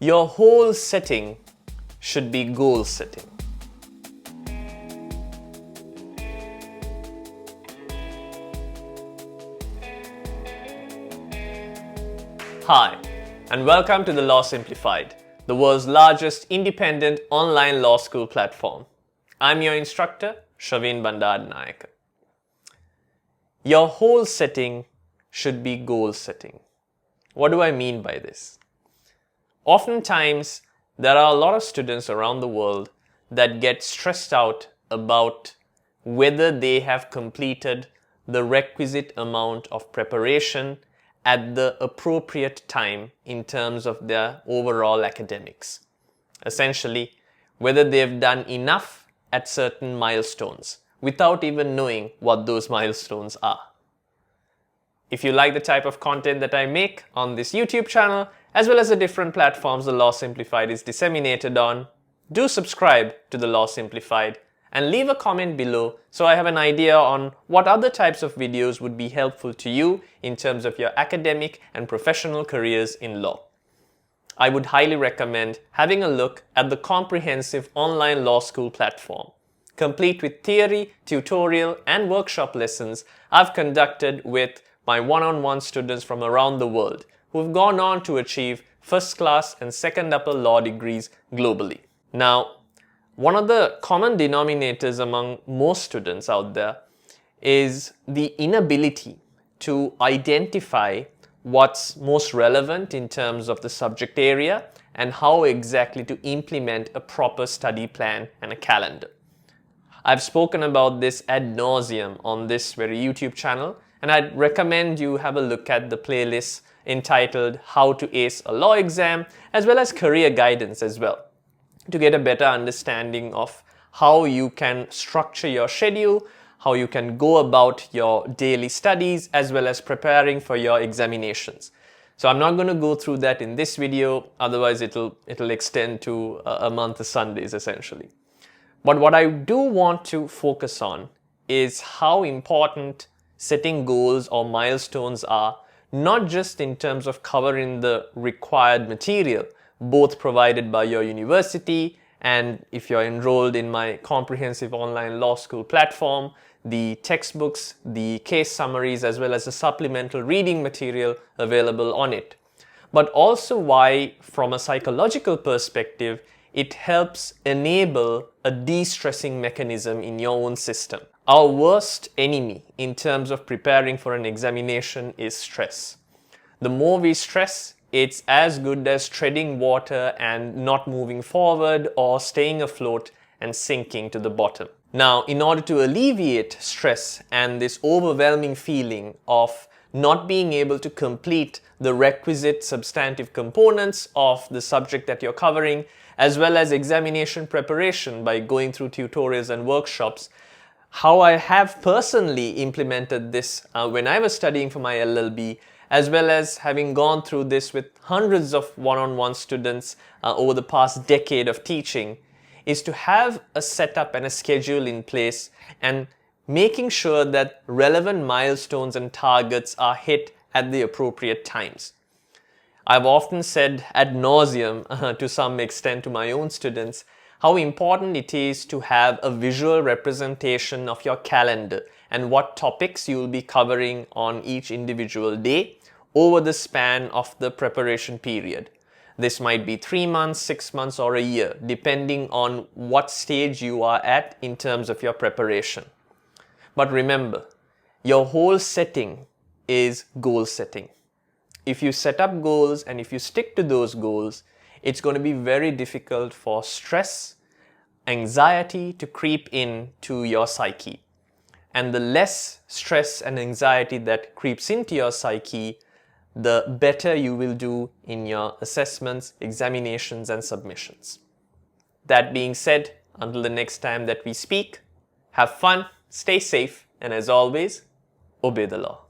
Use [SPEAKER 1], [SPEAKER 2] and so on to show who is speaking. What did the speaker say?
[SPEAKER 1] Your whole setting should be goal setting. Hi, and welcome to the Law Simplified, the world's largest independent online law school platform. I'm your instructor, Shavin Bandad-Nayak. Your whole setting should be goal setting. What do I mean by this? Oftentimes, there are a lot of students around the world that get stressed out about whether they have completed the requisite amount of preparation at the appropriate time in terms of their overall academics. Essentially, whether they've done enough at certain milestones without even knowing what those milestones are. If you like the type of content that I make on this YouTube channel, as well as the different platforms the Law Simplified is disseminated on, do subscribe to the Law Simplified and leave a comment below so I have an idea on what other types of videos would be helpful to you in terms of your academic and professional careers in law. I would highly recommend having a look at the comprehensive online law school platform, complete with theory, tutorial, and workshop lessons I've conducted with my one-on-one students from around the world who've gone on to achieve first class and second upper law degrees globally. Now, one of the common denominators among most students out there is the inability to identify what's most relevant in terms of the subject area and how exactly to implement a proper study plan and a calendar. I've spoken about this ad nauseum on this very YouTube channel, and I'd recommend you have a look at the playlist entitled How to Ace a Law Exam, as well as career guidance as well, to get a better understanding of how you can structure your schedule, how you can go about your daily studies, as well as preparing for your examinations. So I'm not going to go through that in this video, otherwise it'll extend to a month of Sundays essentially. But what I do want to focus on is how important setting goals or milestones are, not just in terms of covering the required material, both provided by your university and if you're enrolled in my comprehensive online law school platform, the textbooks, the case summaries, as well as the supplemental reading material available on it. But also why, from a psychological perspective, it helps enable a de-stressing mechanism in your own system. Our worst enemy in terms of preparing for an examination is stress. The more we stress, it's as good as treading water and not moving forward or staying afloat and sinking to the bottom. Now, in order to alleviate stress and this overwhelming feeling of not being able to complete the requisite substantive components of the subject that you're covering, as well as examination preparation by going through tutorials and workshops, how I have personally implemented this when I was studying for my LLB, as well as having gone through this with hundreds of one-on-one students over the past decade of teaching, is to have a setup and a schedule in place and making sure that relevant milestones and targets are hit at the appropriate times. I've often said ad nauseum to some extent to my own students how important it is to have a visual representation of your calendar and what topics you'll be covering on each individual day over the span of the preparation period. This might be 3 months, 6 months, or a year, depending on what stage you are at in terms of your preparation. But remember, your whole setting is goal setting. If you set up goals and if you stick to those goals, it's going to be very difficult for stress, anxiety to creep in to your psyche. And the less stress and anxiety that creeps into your psyche, the better you will do in your assessments, examinations, and submissions. That being said, until the next time that we speak, have fun, stay safe, and as always, obey the law.